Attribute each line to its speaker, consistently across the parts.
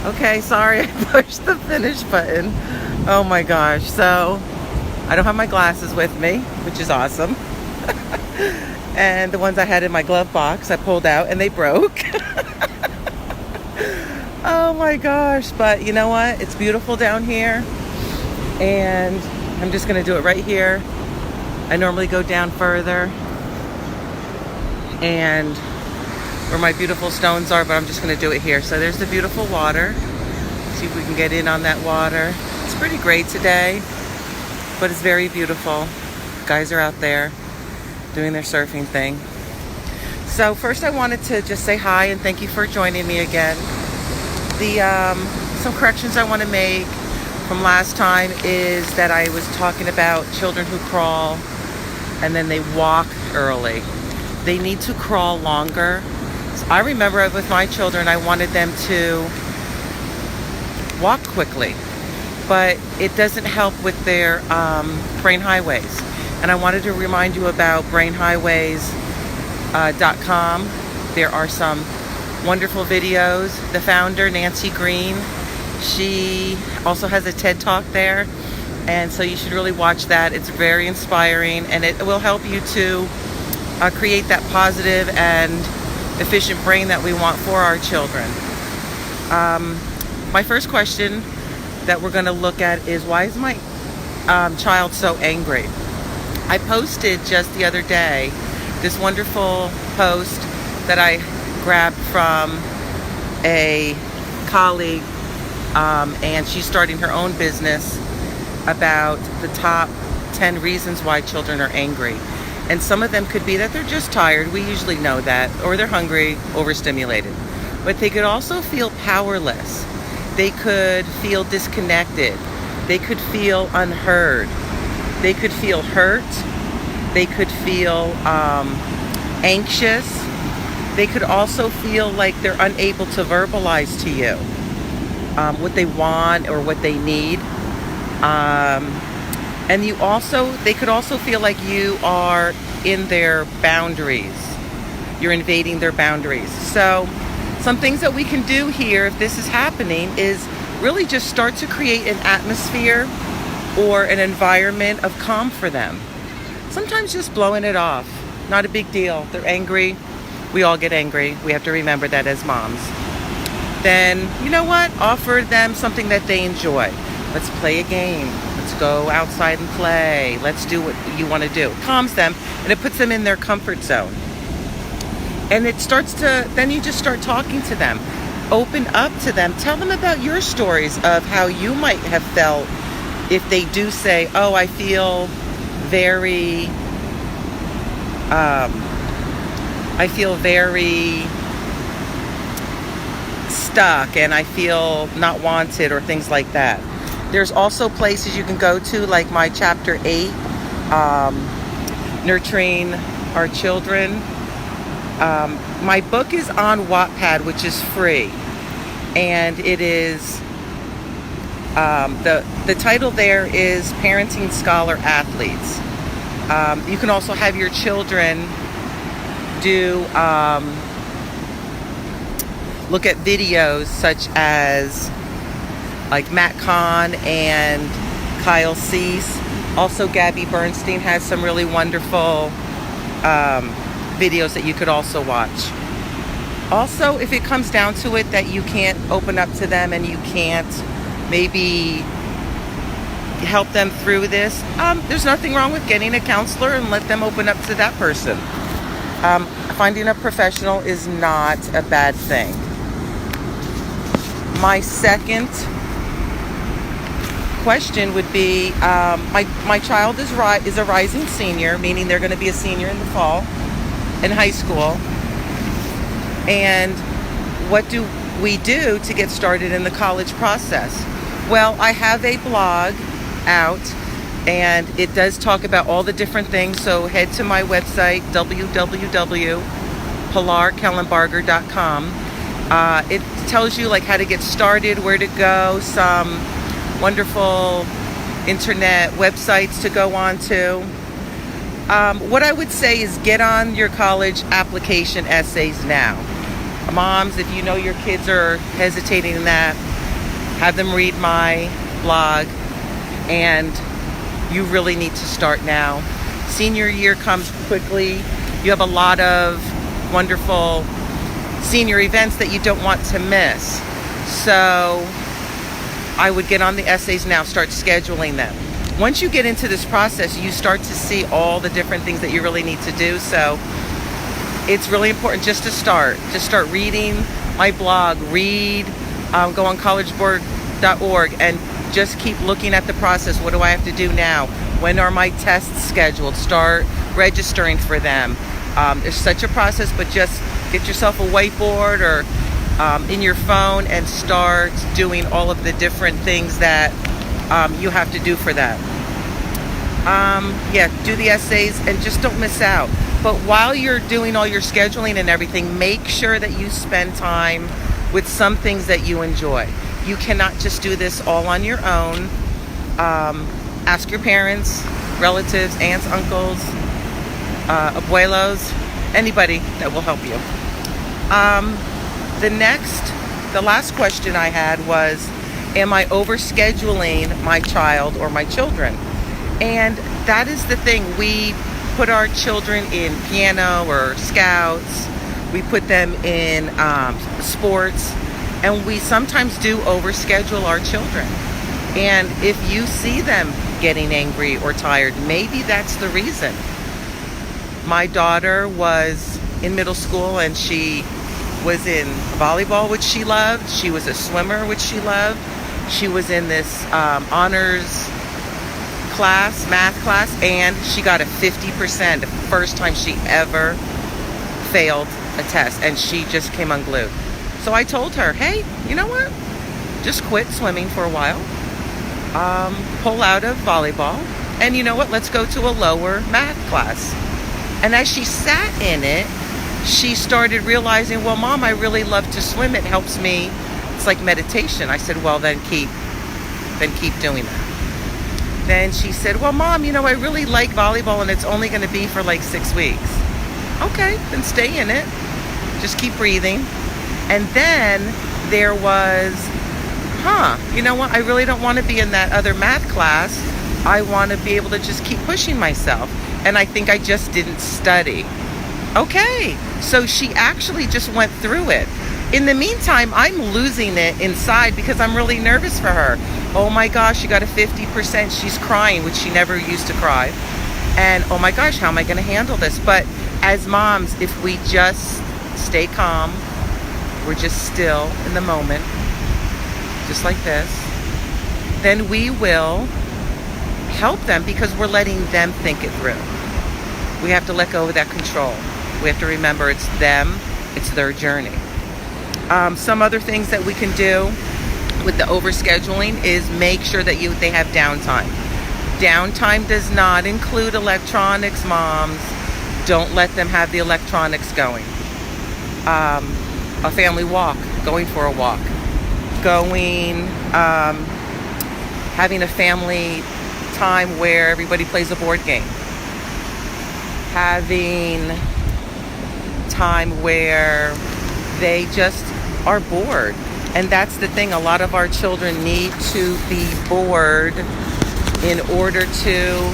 Speaker 1: Okay, sorry, I pushed the finish button. Oh my gosh. So, I don't have my glasses with me, which is awesome. And the ones I had in my glove box, I pulled out and they broke. Oh my gosh. But you know what? It's beautiful down here. And I'm just going to do it right here. I normally go down further. And where my beautiful stones are, but I'm just going to do it here. So there's the beautiful water. See if we can get in on that water. It's pretty great today, but it's very beautiful. Guys are out there doing their surfing thing. So first I wanted to just say hi and thank you for joining me again. Some corrections I want to make from last time is that I was talking about children who crawl and then they walk early. They need to crawl longer. So I remember with my children, I wanted them to walk quickly, but it doesn't help with their brain highways. And I wanted to remind you about brainhighways.com. There are some wonderful videos. The founder, Nancy Green, she also has a TED Talk there. And so you should really watch that. It's very inspiring and it will help you to create that positive and efficient brain that we want for our children. My first question that we're going to look at is, why is my child so angry? I posted just the other day this wonderful post that I grabbed from a colleague, and she's starting her own business about the top 10 reasons why children are angry. And some of them could be that they're just tired. We usually know that. Or they're hungry, overstimulated. But they could also feel powerless. They could feel disconnected. They could feel unheard. They could feel hurt. They could feel anxious. They could also feel like they're unable to verbalize to you what they want or what they need. And they could also feel like you are in their boundaries. You're invading their boundaries. So some things that we can do here if this is happening is really just start to create an atmosphere or an environment of calm for them. Sometimes just blowing it off. Not a big deal. They're angry. We all get angry. We have to remember that as moms. Then, you know what? Offer them something that they enjoy. Let's play a game. Let's go outside and play. Let's do what you want to do. It calms them and it puts them in their comfort zone. And then you just start talking to them. Open up to them. Tell them about your stories of how you might have felt if they do say, oh, I feel very stuck and I feel not wanted or things like that. There's also places you can go to, like my chapter 8, Nurturing Our Children. My book is on Wattpad, which is free. And it is, the title there is Parenting Scholar Athletes. You can also have your children look at videos such as like Matt Kahn and Kyle Cease. Also, Gabby Bernstein has some really wonderful videos that you could also watch. Also, if it comes down to it that you can't open up to them and you can't maybe help them through this, there's nothing wrong with getting a counselor and let them open up to that person. Finding a professional is not a bad thing. My second question would be, my child is a rising senior, meaning they're going to be a senior in the fall in high school. And what do we do to get started in the college process? Well, I have a blog out and it does talk about all the different things. So head to my website, www.pilarkellenbarger.com. It tells you like how to get started, where to go, some wonderful internet websites to go on to. What I would say is get on your college application essays now. Moms, if you know your kids are hesitating in that, have them read my blog, and you really need to start now. Senior year comes quickly. You have a lot of wonderful senior events that you don't want to miss. So I would get on the essays now, start scheduling them. Once you get into this process, you start to see all the different things that you really need to do. So it's really important just to start. Just start reading my blog, go on collegeboard.org and just keep looking at the process. What do I have to do now? When are my tests scheduled? Start registering for them. It's such a process, but just get yourself a whiteboard or in your phone and start doing all of the different things that you have to do for that. Do the essays and just don't miss out. But while you're doing all your scheduling and everything, make sure that you spend time with some things that you enjoy. You cannot just do this all on your own. Ask your parents, relatives, aunts, uncles, abuelos, anybody that will help you. The last question I had was, am I overscheduling my child or my children? And that is the thing. We put our children in piano or scouts. We put them in sports. And we sometimes do overschedule our children. And if you see them getting angry or tired, maybe that's the reason. My daughter was in middle school and she was in volleyball, which she loved. She was a swimmer, which she loved. She was in this honors class, math class, and she got a 50%, the first time she ever failed a test, and she just came unglued. So I told her, hey, you know what? Just quit swimming for a while. Pull out of volleyball. And you know what? Let's go to a lower math class. And as she sat in it, she started realizing, well, Mom, I really love to swim. It helps me. It's like meditation. I said, well, then keep doing that. Then she said, well, Mom, I really like volleyball and it's only going to be for like 6 weeks. Okay, then stay in it. Just keep breathing. And then there was, you know what? I really don't want to be in that other math class. I want to be able to just keep pushing myself. And I think I just didn't study. Okay, so she actually just went through it. In the meantime, I'm losing it inside because I'm really nervous for her. Oh my gosh, she got a 50%. She's crying, which she never used to cry. And oh my gosh, how am I going to handle this? But as moms, if we just stay calm, we're just still in the moment, just like this, then we will help them because we're letting them think it through. We have to let go of that control. We have to remember it's them, it's their journey. Some other things that we can do with the overscheduling is make sure that they have downtime. Downtime does not include electronics, moms. Don't let them have the electronics going. A family walk, going for a walk, having a family time where everybody plays a board game, having time where they just are bored. And that's the thing, a lot of our children need to be bored in order to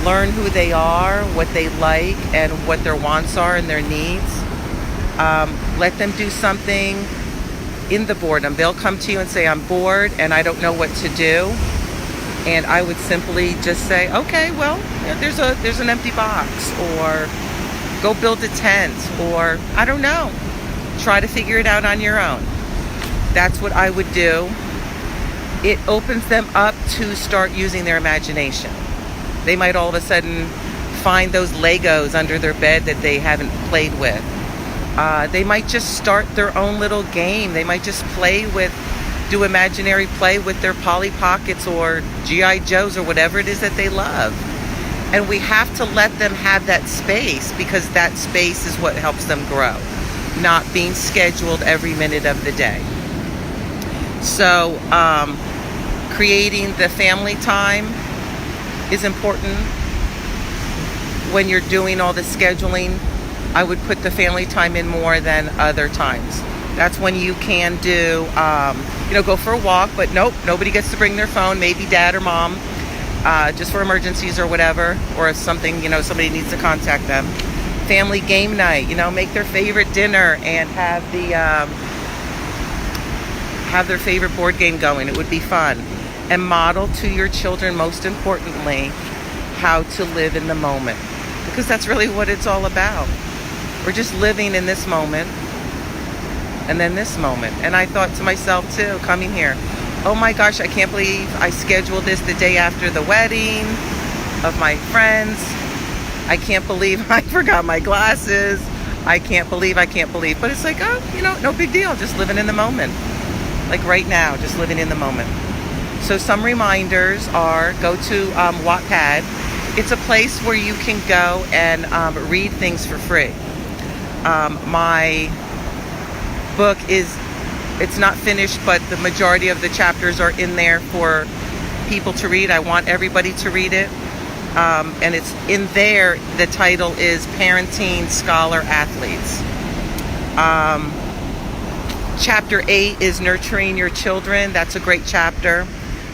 Speaker 1: learn who they are, what they like, and what their wants are and their needs. Let them do something in the boredom. They'll come to you and say, I'm bored and I don't know what to do. And I would simply just say, okay, well, there's an empty box, or go build a tent, or I don't know. Try to figure it out on your own. That's what I would do. It opens them up to start using their imagination. They might all of a sudden find those Legos under their bed that they haven't played with. They might just start their own little game. They might just do imaginary play with their Polly Pockets or G.I. Joes or whatever it is that they love. And we have to let them have that space, because that space is what helps them grow, not being scheduled every minute of the day. So creating the family time is important. When you're doing all the scheduling, I would put the family time in more than other times. That's when you can do, go for a walk, but nope, nobody gets to bring their phone, maybe dad or mom, just for emergencies or whatever, or if something, somebody needs to contact them. Family game night, make their favorite dinner and have their favorite board game going. It would be fun. And model to your children, most importantly, how to live in the moment, because that's really what it's all about. We're just living in this moment and then this moment. And I thought to myself too, coming here, oh my gosh, I can't believe I scheduled this the day after the wedding of my friends. I can't believe I forgot my glasses. I can't believe. But it's like, no big deal. Just living in the moment. Like right now, just living in the moment. So some reminders are, go to Wattpad. It's a place where you can go and read things for free. My book it's not finished, but the majority of the chapters are in there for people to read. I want everybody to read it. And it's in there, the title is Parenting Scholar Athletes. Chapter 8 is Nurturing Your Children. That's a great chapter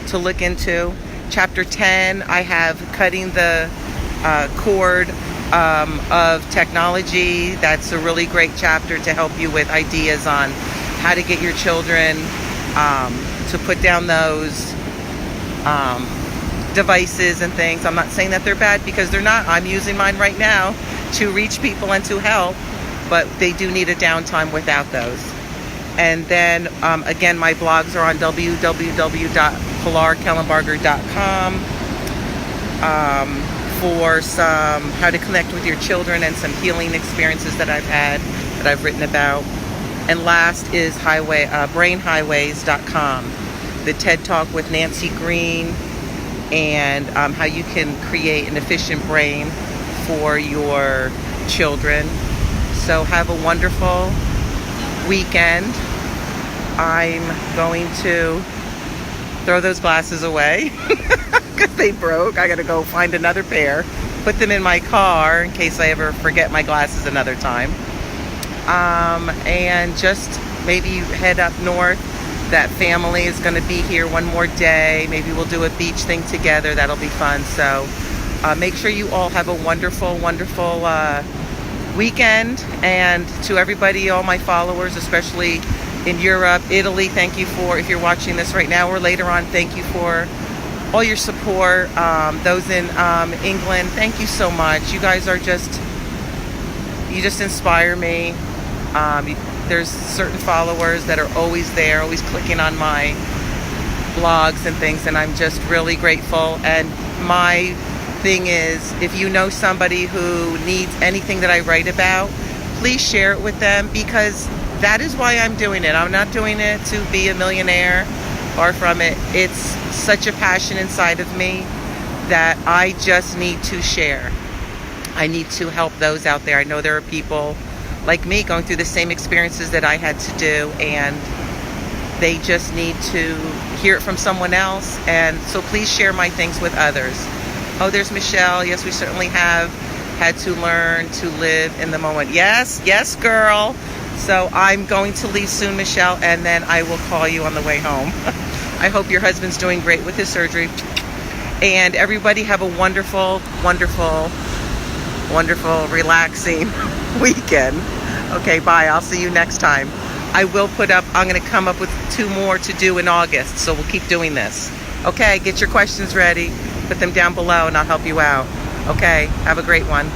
Speaker 1: to look into. Chapter 10, I have Cutting the Cord of Technology. That's a really great chapter to help you with ideas on how to get your children to put down those devices and things. I'm not saying that they're bad, because they're not. I'm using mine right now to reach people and to help, but they do need a downtime without those. And then again, my blogs are on www.pilarkellenbarger.com for some how to connect with your children and some healing experiences that I've had, that I've written about. And last is brainhighways.com, the TED Talk with Nancy Green, and how you can create an efficient brain for your children. So have a wonderful weekend. I'm going to throw those glasses away because they broke. I got to go find another pair, put them in my car in case I ever forget my glasses another time. And just maybe head up north. That family is going to be here one more day. Maybe we'll do a beach thing together. That'll be fun. So make sure you all have a wonderful, wonderful weekend. And to everybody, all my followers, especially in Europe, Italy, thank you for, if you're watching this right now or later on, thank you for all your support. Those in England, thank you so much. You guys are you just inspire me. There's certain followers that are always there, always clicking on my blogs and things, and I'm just really grateful. And my thing is, if you know somebody who needs anything that I write about, please share it with them, because that is why I'm doing it. I'm not doing it to be a millionaire, far from it. It's such a passion inside of me that I just need to share. I need to help those out there. I know there are people like me going through the same experiences that I had to do, and they just need to hear it from someone else. And so please share my things with others. Oh, there's Michelle. Yes, we certainly have had to learn to live in the moment. Yes, girl. So I'm going to leave soon, Michelle, and then I will call you on the way home. I hope your husband's doing great with his surgery. And everybody have a wonderful, wonderful, wonderful, relaxing weekend. Okay, bye. I'll see you next time. I'm going to come up with 2 more to do in August, so we'll keep doing this. Okay, get your questions ready. Put them down below and I'll help you out. Okay, have a great one.